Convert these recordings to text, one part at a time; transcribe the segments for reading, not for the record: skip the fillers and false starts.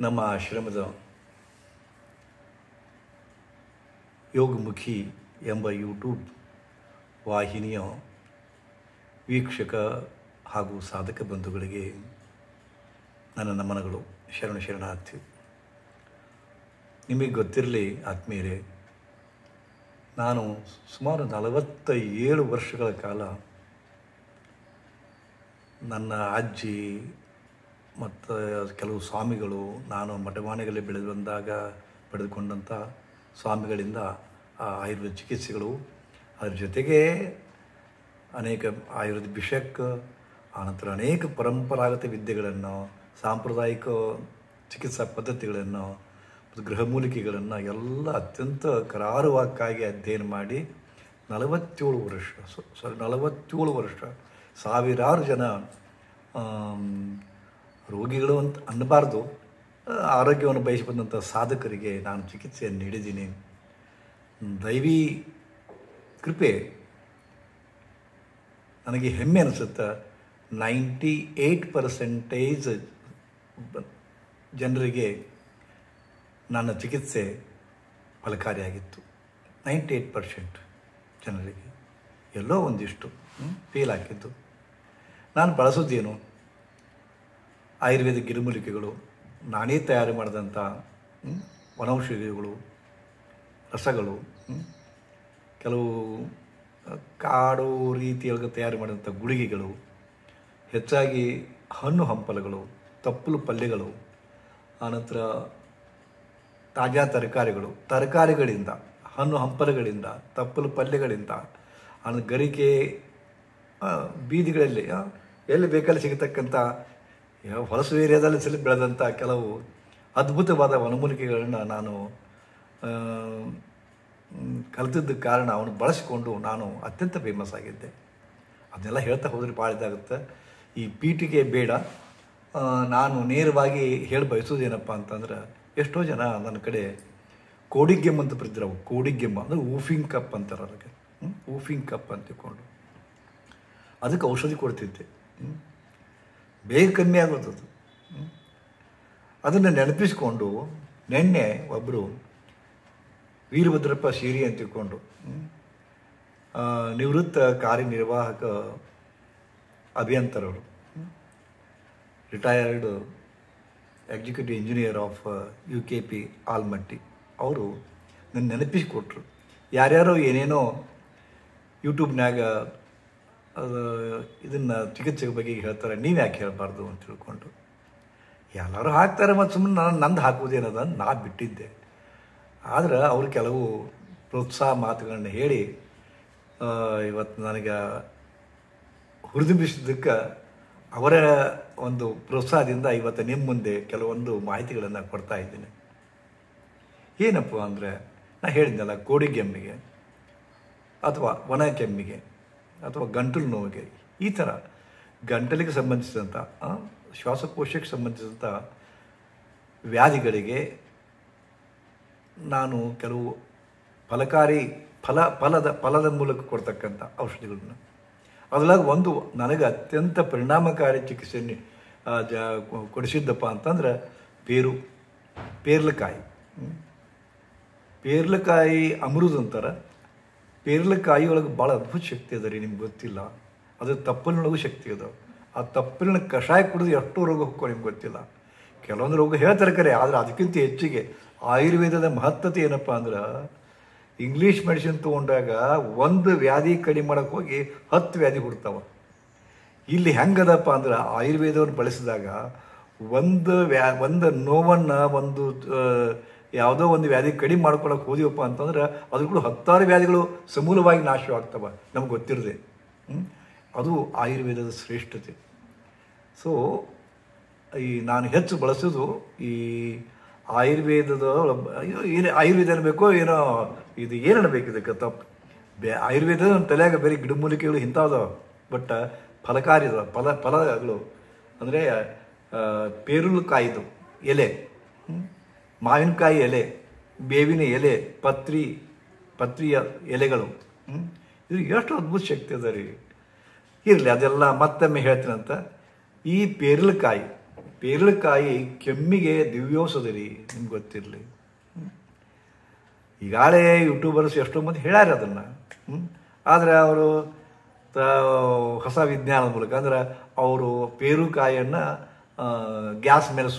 ನಮ್ಮ ಆಶ್ರಮದ ಯೋಗಮುಖಿ ಎಂಬ ಯೂಟ್ಯೂಬ್ ವಾಹಿನಿಯ ವೀಕ್ಷಕ ಹಾಗೂ ಸಾಧಕ ಬಂಧುಗಳಿಗೆ ನನ್ನ ನಮನಗಳು. ಶರಣಾರ್ಥಿ. ನಿಮಗೆ ಗೊತ್ತಿರಲಿ ಆತ್ಮೀಯರೇ, ನಾನು ಸುಮಾರು 47 ವರ್ಷಗಳ ಕಾಲ ನನ್ನ ಅಜ್ಜಿ ಮತ್ತು ಕೆಲವು ಸ್ವಾಮಿಗಳು, ನಾನು ಮಠಮಾನೆಗಳಲ್ಲಿ ಬೆಳೆದು ಬಂದಾಗ ಪಡೆದುಕೊಂಡಂಥ ಸ್ವಾಮಿಗಳಿಂದ ಆಯುರ್ವೇದ ಚಿಕಿತ್ಸೆಗಳು, ಅದರ ಜೊತೆಗೆ ಅನೇಕ ಆಯುರ್ವೇದ ಭಿಷಕ್, ಆನಂತರ ಅನೇಕ ಪರಂಪರಾಗತ ವಿದ್ಯೆಗಳನ್ನು, ಸಾಂಪ್ರದಾಯಿಕ ಚಿಕಿತ್ಸಾ ಪದ್ಧತಿಗಳನ್ನು ಮತ್ತು ಗೃಹಮೂಲಿಕೆಗಳನ್ನು ಎಲ್ಲ ಅತ್ಯಂತ ಕರಾರುವಾಕ್ಕಾಗಿ ಅಧ್ಯಯನ ಮಾಡಿ 47 ವರ್ಷ ಸಾವಿರಾರು ಜನ ರೋಗಿಗಳು ಅಂತ ಅನ್ನಬಾರ್ದು, ಆರೋಗ್ಯವನ್ನು ಬಯಸಿ ಬಂದಂಥ ಸಾಧಕರಿಗೆ ನಾನು ಚಿಕಿತ್ಸೆಯನ್ನು ನೀಡಿದ್ದೀನಿ. ದೈವಿ ಕೃಪೆ ನನಗೆ ಹೆಮ್ಮೆ ಅನಿಸುತ್ತೆ. 98% ಜನರಿಗೆ ನನ್ನ ಚಿಕಿತ್ಸೆ ಫಲಕಾರಿಯಾಗಿತ್ತು. 98% ಜನರಿಗೆ ಎಲ್ಲೋ ಒಂದಿಷ್ಟು ಫೇಲ್ ಆಗಿದ್ದು. ನಾನು ಬಳಸೋದೇನು? ಆಯುರ್ವೇದ ಗಿಡಮೂಲಿಕೆಗಳು, ನಾನೇ ತಯಾರು ಮಾಡಿದಂಥ ವನೌಷಧಿಗಳು, ರಸಗಳು, ಕೆಲವು ಕಾಡು ರೀತಿಯೊಳಗೆ ತಯಾರು ಮಾಡಿದಂಥ ಗುಳಿಗೆಗಳು, ಹೆಚ್ಚಾಗಿ ಹಣ್ಣು ಹಂಪಲುಗಳು, ತಪ್ಪಲು ಪಲ್ಯಗಳು, ಆನಂತರ ತಾಜಾ ತರಕಾರಿಗಳಿಂದ, ಹಣ್ಣು ಹಂಪಲುಗಳಿಂದ, ತಪ್ಪಲು ಪಲ್ಯಗಳಿಂದ, ಆನಂತರ ಗರಿಕೆ ಬೀದಿಗಳಲ್ಲಿ ಎಲ್ಲಿ ಬೇಕಲ್ಲಿ ಸಿಗತಕ್ಕಂಥ ಹೊಲಸು ಏರಿಯಾದಲ್ಲಿ ಬೆಳೆದಂಥ ಕೆಲವು ಅದ್ಭುತವಾದ ವನಮೂಲಿಕೆಗಳನ್ನು ನಾನು ಕಲಿತಿದ್ದ ಕಾರಣ ಅವನು ಬಳಸಿಕೊಂಡು ನಾನು ಅತ್ಯಂತ ಫೇಮಸ್ ಆಗಿದ್ದೆ. ಅದನ್ನೆಲ್ಲ ಹೇಳ್ತಾ ಹೋದರೆ ಭಾಳ ಇದಾಗುತ್ತೆ. ಈ ಪೀಠಿಗೆ ಬೇಡ. ನಾನು ನೇರವಾಗಿ ಹೇಳಿ ಬಯಸೋದೇನಪ್ಪ ಅಂತಂದ್ರೆ, ಎಷ್ಟೋ ಜನ ನನ್ನ ಕಡೆ ಕೋಡಿಗೆಮ್ ಅಂತ ಬರೆದಿರೋ, ಕೋಡಿಗೆಮ್ಮ ಅಂದರೆ ಊಫಿಂಗ್ ಕಪ್ ಅಂತಾರೆ, ಅದಕ್ಕೆ ಊಫಿಂಗ್ ಕಪ್ ಅಂತ ತಿಳ್ಕೊಂಡು ಅದಕ್ಕೆ ಔಷಧಿ ಕೊಡ್ತಿದ್ದೆ. ಬೇಗ ಕಮ್ಮಿ ಆಗೋದು. ಅದನ್ನು ನೆನಪಿಸ್ಕೊಂಡು ನೆನ್ನೆ ಒಬ್ಬರು ವೀರಭದ್ರಪ್ಪ ಶೀರಿ ಅಂತ ತಿಳ್ಕೊಂಡು ನಿವೃತ್ತ ಕಾರ್ಯನಿರ್ವಾಹಕ ಅಭಿಯಂತರವರು, retired executive engineer of UKP Almatti, ಅವರು ನನ್ನ ನೆನಪಿಸಿಕೊಟ್ರು. ಯಾರ್ಯಾರೋ ಏನೇನೋ ಯೂಟ್ಯೂಬ್ನಾಗ ಇದನ್ನು ಚಿಕಿತ್ಸೆ ಬಗ್ಗೆ ಹೇಳ್ತಾರೆ, ನೀವು ಯಾಕೆ ಹೇಳಬಾರ್ದು ಅಂತ ತಿಳ್ಕೊಂಡು ಎಲ್ಲರೂ ಹಾಕ್ತಾರೆ. ಮತ್ತು ಸುಮ್ಮನೆ ನಂದು ಹಾಕುವುದೇನದ ನಾ ಬಿಟ್ಟಿದ್ದೆ. ಆದರೆ ಅವರು ಕೆಲವು ಪ್ರೋತ್ಸಾಹ ಮಾತುಗಳನ್ನ ಹೇಳಿ ಇವತ್ತು ನನಗೆ ಹುರಿದುಂಬಿಸಿದ್ದಕ್ಕೆ ಅವರ ಒಂದು ಪ್ರೋತ್ಸಾಹದಿಂದ ಇವತ್ತು ನಿಮ್ಮ ಮುಂದೆ ಕೆಲವೊಂದು ಮಾಹಿತಿಗಳನ್ನು ಕೊಡ್ತಾ ಇದ್ದೀನಿ. ಏನಪ್ಪ ಅಂದರೆ, ನಾನು ಹೇಳಿದ್ನಲ್ಲ, ಕೋಡಿಗೆಮ್ಮಿಗೆ ಅಥವಾ ಒಣ ಕೆಮ್ಮಿಗೆ ಅಥವಾ ಗಂಟಲು ನೋವಿಗೆ, ಈ ಥರ ಗಂಟಲಿಗೆ ಸಂಬಂಧಿಸಿದಂಥ ಶ್ವಾಸಕೋಶಕ್ಕೆ ಸಂಬಂಧಿಸಿದಂಥ ವ್ಯಾಧಿಗಳಿಗೆ ನಾನು ಕೆಲವು ಫಲಕಾರಿ ಫಲದ ಮೂಲಕ ಕೊಡ್ತಕ್ಕಂಥ ಔಷಧಿಗಳನ್ನ, ಅದರಾಗ ಒಂದು ನನಗೆ ಅತ್ಯಂತ ಪರಿಣಾಮಕಾರಿ ಚಿಕಿತ್ಸೆಯನ್ನು ಕೊಡಿಸಿದ್ದಪ್ಪ ಅಂತಂದ್ರೆ ಪೇರ್ಲಕಾಯಿ ಅಮೃತ ಅಂತಾರೆ. ಪೇರ್ಲಕಾಯಿ ಒಳಗೆ ಭಾಳ ಅದ್ಭುತ ಶಕ್ತಿ ಅದ ರೀ, ನಿಮ್ಗೆ ಗೊತ್ತಿಲ್ಲ. ಅದು ತಪ್ಪಲಿನೊಳಗೂ ಶಕ್ತಿ ಅದ. ಆ ತಪ್ಪಲಿನ ಕಷಾಯ ಕುಡಿದು ಎಷ್ಟೋ ರೋಗ ಹೋಗ್ಕೊ ನಿಮ್ಗೆ ಗೊತ್ತಿಲ್ಲ. ಕೆಲವೊಂದು ರೋಗ ಹೇಳ್ತಾರೆ ಕರೆ, ಆದರೆ ಅದಕ್ಕಿಂತ ಹೆಚ್ಚಿಗೆ ಆಯುರ್ವೇದದ ಮಹತ್ವತೆ ಏನಪ್ಪ ಅಂದ್ರೆ, ಇಂಗ್ಲೀಷ್ ಮೆಡಿಸಿನ್ ತೊಗೊಂಡಾಗ ಒಂದು ವ್ಯಾಧಿ ಕಡಿಮೆ ಮಾಡೋಕ್ಕೆ ಹೋಗಿ 10 ವ್ಯಾಧಿ ಹುಡ್ತಾವ. ಇಲ್ಲಿ ಹೆಂಗದಪ್ಪ ಅಂದ್ರೆ, ಆಯುರ್ವೇದವನ್ನು ಬಳಸಿದಾಗ ಒಂದು ನೋವನ್ನು ಯಾವುದೋ ಒಂದು ವ್ಯಾಧಿ ಕಡಿಮೆ ಮಾಡ್ಕೊಳಕ್ಕೆ ಹೋದಿವಪ್ಪ ಅಂತಂದ್ರೆ ಅದು ಕೂಡ 10 ವ್ಯಾಧಿಗಳು ಸಮೂಲವಾಗಿ ನಾಶವಾಗ್ತವೆ, ನಮ್ಗೆ ಗೊತ್ತಿರದೆ. ಅದು ಆಯುರ್ವೇದದ ಶ್ರೇಷ್ಠತೆ. ಸೊ ನಾನು ಹೆಚ್ಚು ಬಳಸೋದು ಈ ಆಯುರ್ವೇದದ ಆಯುರ್ವೇದ ಅನ್ನಬೇಕೋ ಏನೋ, ಇದು ಏನು ಅನ್ನಬೇಕು, ಇದಕ್ಕೆ ತಪ್ಪು. ಆಯುರ್ವೇದ ತಲೆಯಾಗ ಬೇರೆ ಗಿಡಮೂಲಿಕೆಗಳು ಇಂಥವು, ಬಟ್ ಫಲಕಾರಿ ಫಲಗಳು ಅಂದರೆ ಪೇರುಲಕಾಯಿದು ಎಲೆ, ಮಾವಿನಕಾಯಿ ಎಲೆ, ಬೇವಿನ ಎಲೆ, ಪತ್ರಿಯ ಎಲೆಗಳು, ಇದು ಎಷ್ಟು ಅದ್ಭುತ ಶಕ್ತಿ ಅದ ರೀ. ಇರಲಿ, ಅದೆಲ್ಲ ಮತ್ತೊಮ್ಮೆ ಹೇಳ್ತೀನಂತ. ಈ ಪೇರಲಕಾಯಿ ಪೇರಳಕಾಯಿ ಕೆಮ್ಮಿಗೆ ದಿವ್ಯೌಷಧಿ ರೀ, ನಿಮ್ಗೆ ಗೊತ್ತಿರಲಿ. ಈಗಾಗಲೇ ಯೂಟ್ಯೂಬರ್ಸ್ ಎಷ್ಟೋ ಮಂದಿ ಹೇಳ್ಯಾರ ಅದನ್ನು. ಆದರೆ ಅವರು ಹೊಸ ವಿಜ್ಞಾನದ ಮೂಲಕ ಅಂದ್ರೆ ಅವರು ಪೇರುಕಾಯಿಯನ್ನು ಗ್ಯಾಸ್ ಮೇಲೆ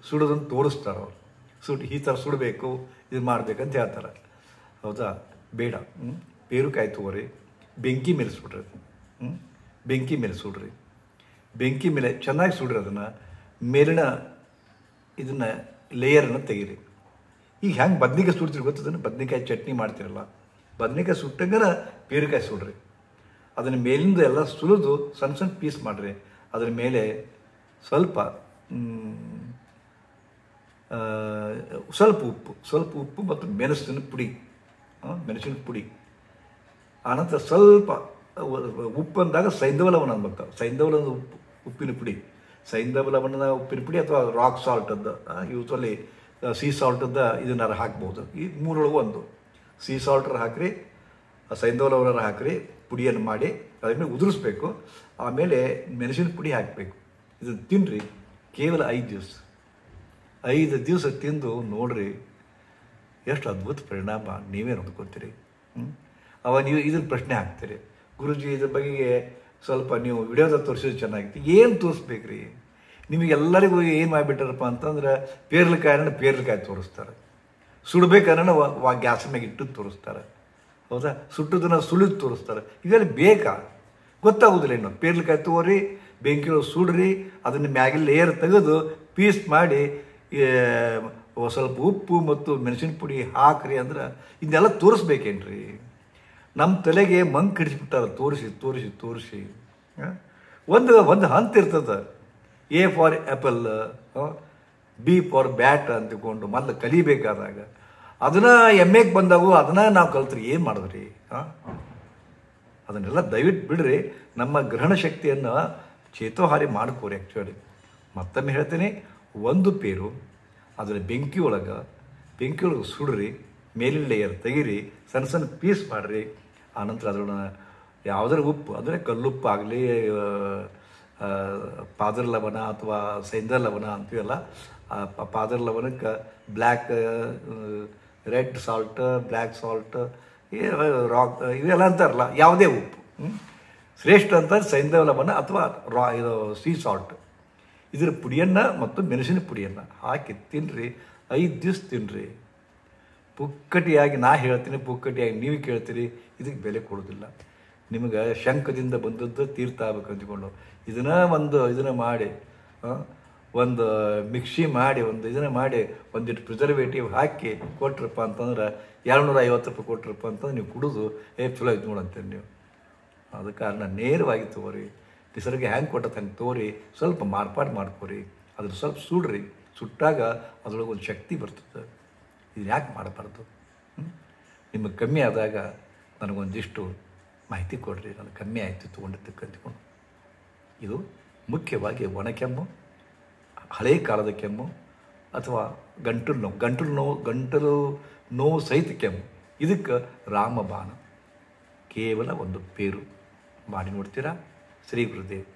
ಸುಡೋದನ್ನು ತೋರಿಸ್ತಾರೆ. ಅವರು ಈ ಥರ ಸುಡಬೇಕು, ಇದು ಮಾಡಬೇಕಂತ ಹೇಳ್ತಾರೆ. ಹೌದಾ? ಬೇಡ. ಪೇರುಕಾಯಿ ತಗೋರಿ, ಬೆಂಕಿ ಮೇಲೆ ಸುಡ್ರಿ. ಬೆಂಕಿ ಮೇಲೆ ಸುಡ್ರಿ. ಬೆಂಕಿ ಮೇಲೆ ಚೆನ್ನಾಗಿ ಸುಡ್ರಿ. ಅದನ್ನು ಮೇಲಿನ ಇದನ್ನು ಲೇಯರನ್ನು ತೆಗೀರಿ. ಈಗ ಹೆಂಗೆ ಬದ್ನಿಕಾಯಿ ಸುಡ್ತೀರಿ ಗೊತ್ತದನ್ನು? ಬದ್ನಿಕಾಯಿ ಚಟ್ನಿ ಮಾಡ್ತಿರಲ್ಲ, ಬದ್ನಿಕಾಯಿ ಸುಟ್ಟಂಗನ ಪೇರುಕಾಯಿ ಸುಡ್ರಿ. ಅದನ್ನು ಮೇಲಿಂದ ಎಲ್ಲ ಸುಲಿದು ಸಣ್ಣ ಸಣ್ಣ ಪೀಸ್ ಮಾಡಿರಿ. ಅದರ ಮೇಲೆ ಸ್ವಲ್ಪ ಸ್ವಲ್ಪ ಉಪ್ಪು ಮತ್ತು ಮೆಣಸಿನ ಪುಡಿ. ಆನಂತರ ಸ್ವಲ್ಪ ಉಪ್ಪು ಅಂದಾಗ ಸೈಂಧವ ಲವಣ ಅನ್ಬೇಕು. ಸೈಂಧವ ಲವಣದ ಉಪ್ಪಿನ ಪುಡಿ ಅಥವಾ ರಾಕ್ ಸಾಲ್ಟದ್ದು, ಯೂಸ್ವಲಿ ಸೀ ಸಾಲ್ಟದ್ದು ಇದನ್ನಾರು ಹಾಕ್ಬೋದು. ಈ ಮೂರೊಳಗೆ ಒಂದು ಸೀ ಸಾಲ್ಟರ್ ಹಾಕಿರಿ, ಸೈಂಧವ ಲವಣ ಹಾಕಿರಿ, ಪುಡಿಯನ್ನು ಮಾಡಿ ಅದ್ರ ಮೇಲೆ ಉದುರಿಸ್ಬೇಕು. ಆಮೇಲೆ ಮೆಣಸಿನ ಪುಡಿ ಹಾಕಬೇಕು. ಇದನ್ನು ತಿನ್ನಿರಿ. ಕೇವಲ 5 ದಿವಸ ತಿಂದು ನೋಡ್ರಿ ಎಷ್ಟು ಅದ್ಭುತ ಪರಿಣಾಮ ನೀವೇ ನೋಡ್ಕೊತೀರಿ. ಅವಾಗ ನೀವು ಇದನ್ನು ಪ್ರಶ್ನೆ ಹಾಕ್ತೀರಿ, ಗುರುಜಿ ಇದ್ರ ಬಗ್ಗೆ ಸ್ವಲ್ಪ ನೀವು ವಿಡಿಯೋದಾಗ ತೋರಿಸಿದ್ರೆ ಚೆನ್ನಾಗಿತ್ತು. ಏನು ತೋರಿಸ್ಬೇಕ್ರಿ? ನಿಮಗೆಲ್ಲರಿಗೂ ಏನು ಮಾಡಿಬಿಟ್ಟಾರಪ್ಪ ಅಂತಂದ್ರೆ ಪೇರ್ಲಕಾಯಿ ತೋರಿಸ್ತಾರೆ, ಸುಡಬೇಕಾದ್ರೆ ಗ್ಯಾಸ್ ಮ್ಯಾಗ ಇಟ್ಟು ತೋರಿಸ್ತಾರೆ. ಹೌದಾ? ಸುಟ್ಟದನ್ನು ಸುಳಿದು ತೋರಿಸ್ತಾರೆ. ಇದೆಲ್ಲ ಬೇಕಾ? ಗೊತ್ತಾಗೋದಿಲ್ಲ. ಇನ್ನು ಪೇರ್ಲಕಾಯಿ ತಗೋರಿ, ಬೆಂಕಿಯೊಳಗೆ ಸುಡ್ರಿ, ಅದನ್ನು ಮ್ಯಾಗಿನ ಲೇಯರ್ ತೆಗೆದು ಪೀಸ್ ಮಾಡಿ ಸ್ವಲ್ಪ ಉಪ್ಪು ಮತ್ತು ಮೆಣಸಿನ ಪುಡಿ ಹಾಕ್ರಿ ಅಂದ್ರೆ ಇದನ್ನೆಲ್ಲ ತೋರಿಸ್ಬೇಕೇನ್ರಿ? ನಮ್ಮ ತಲೆಗೆ ಮಂಕ್ ಹಿಡಿಸ್ಬಿಟ್ಟಾರ ತೋರಿಸಿ. ಒಂದು ಹಂತ ಇರ್ತದೆ. A for apple, B for bat ಅಂತಿಕೊಂಡು ಮೊದಲು ಕಲಿಬೇಕಾದಾಗ ಅದನ್ನು ಎಮ್ಮೆಗೆ ಬಂದಾಗೂ ಅದನ್ನು ನಾವು ಕಲ್ತ್ರಿ ಏನು ಮಾಡಿದ್ರಿ? ಅದನ್ನೆಲ್ಲ ದಯವಿಟ್ಟು ಬಿಡ್ರಿ. ನಮ್ಮ ಗ್ರಹಣ ಶಕ್ತಿಯನ್ನು ಚೇತೋಹಾರಿ ಮಾಡ್ಕೋರಿ. ಆ್ಯಕ್ಚುಲಿ ಮತ್ತೊಮ್ಮೆ ಹೇಳ್ತೀನಿ, ಒಂದು ಪೇರು ಅದರ ಬೆಂಕಿಯೊಳಗೆ ಸುಡ್ರಿ, ಮೇಲಿನ ಲೇಯರ್ ತೆಗೀರಿ, ಸಣ್ಣ ಸಣ್ಣ ಪೀಸ್ ಮಾಡಿರಿ. ಆನಂತರ ಅದನ್ನ ಯಾವುದರ ಉಪ್ಪು ಅಂದರೆ ಕಲ್ಲುಪ್ಪು ಆಗಲಿ, ಪಾದರ ಲವಣ ಅಥವಾ ಸೈಂಧವ ಲವಣ ಅಂತೀವಲ್ಲ, ಪಾದರ ಲವಣಕ್ಕೆ red salt, black salt, rock ಇವೆಲ್ಲ ಅಂತಾರಲ್ಲ, ಯಾವುದೇ ಉಪ್ಪು ಶ್ರೇಷ್ಠ ಅಂತ ಸೈಂಧವ ಲವಣ ಅಥವಾ ಇದು ಸೀ ಸಾಲ್ಟ್, ಇದರ ಪುಡಿಯನ್ನು ಮತ್ತು ಮೆಣಸಿನ ಪುಡಿಯನ್ನು ಹಾಕಿ ತಿನ್ನಿರಿ. 5 ದಿವಸ ತಿನ್ನಿರಿ. ಪುಕ್ಕಟಿಯಾಗಿ ನಾ ಹೇಳ್ತೀನಿ, ಪುಕ್ಕಟಿಯಾಗಿ ನೀವು ಕೇಳ್ತೀರಿ. ಇದಕ್ಕೆ ಬೆಲೆ ಕೊಡೋದಿಲ್ಲ. ನಿಮಗೆ ಶಂಕದಿಂದ ಬಂದದ್ದು ತೀರ್ಥ ಆಗ್ಬೇಕು ಅಂದ್ಕೊಂಡು ಇದನ್ನು ಮಾಡಿ ಒಂದು ಮಿಕ್ಸಿ ಮಾಡಿ ಇದನ್ನು ಮಾಡಿ ಒಂದಿಟ್ಟು ಪ್ರಿಸರ್ವೇಟಿವ್ ಹಾಕಿ ಕೊಟ್ರಪ್ಪ ಅಂತಂದ್ರೆ 250 ರೂಪಾಯಿ ಕೊಟ್ರಪ್ಪ ಅಂತಂದ್ರೆ ನೀವು ಕುಡಿದು ಚಲೋ ಆಯ್ತು ನೋಡಂತೀರಿ ನೀವು. ಅದ ಕಾರಣ ನೇರವಾಗಿ ತಗೋರಿ. ನಿಸರ್ಗ ಹೆಂಗೆ ಕೊಟ್ಟದ್ದು ಹಂಗೆ ತೋರಿ, ಸ್ವಲ್ಪ ಮಾರ್ಪಾಡು ಮಾಡ್ಕೋರಿ. ಅದ್ರ ಸ್ವಲ್ಪ ಸುಡ್ರಿ. ಸುಟ್ಟಾಗ ಅದ್ರೊಳಗೆ ಒಂದು ಶಕ್ತಿ ಬರ್ತದೆ. ಇದು ಯಾಕೆ ಮಾಡಬಾರ್ದು? ನಿಮಗೆ ಕಮ್ಮಿ ಆದಾಗ ನನಗೊಂದಿಷ್ಟು ಮಾಹಿತಿ ಕೊಡ್ರಿ. ನನಗೆ ಕಮ್ಮಿ ಆಯಿತು ತೊಗೊಂಡಿದ್ದಕ್ಕೆ ಅಂದ್ಕೊಂಡು. ಇದು ಮುಖ್ಯವಾಗಿ ಒಣಕೆಮ್ಮು, ಹಳೆಯ ಕಾಲದ ಕೆಮ್ಮು ಅಥವಾ ಗಂಟಲು ನೋವು ಸಹಿತ ಕೆಮ್ಮು. ಇದಕ್ಕೆ ರಾಮಬಾಣ ಕೇವಲ ಒಂದು ಪೇರು ಮಾಡಿ ನೋಡ್ತೀರಾ. ಶ್ರೀ ಗುರುದೇವ್.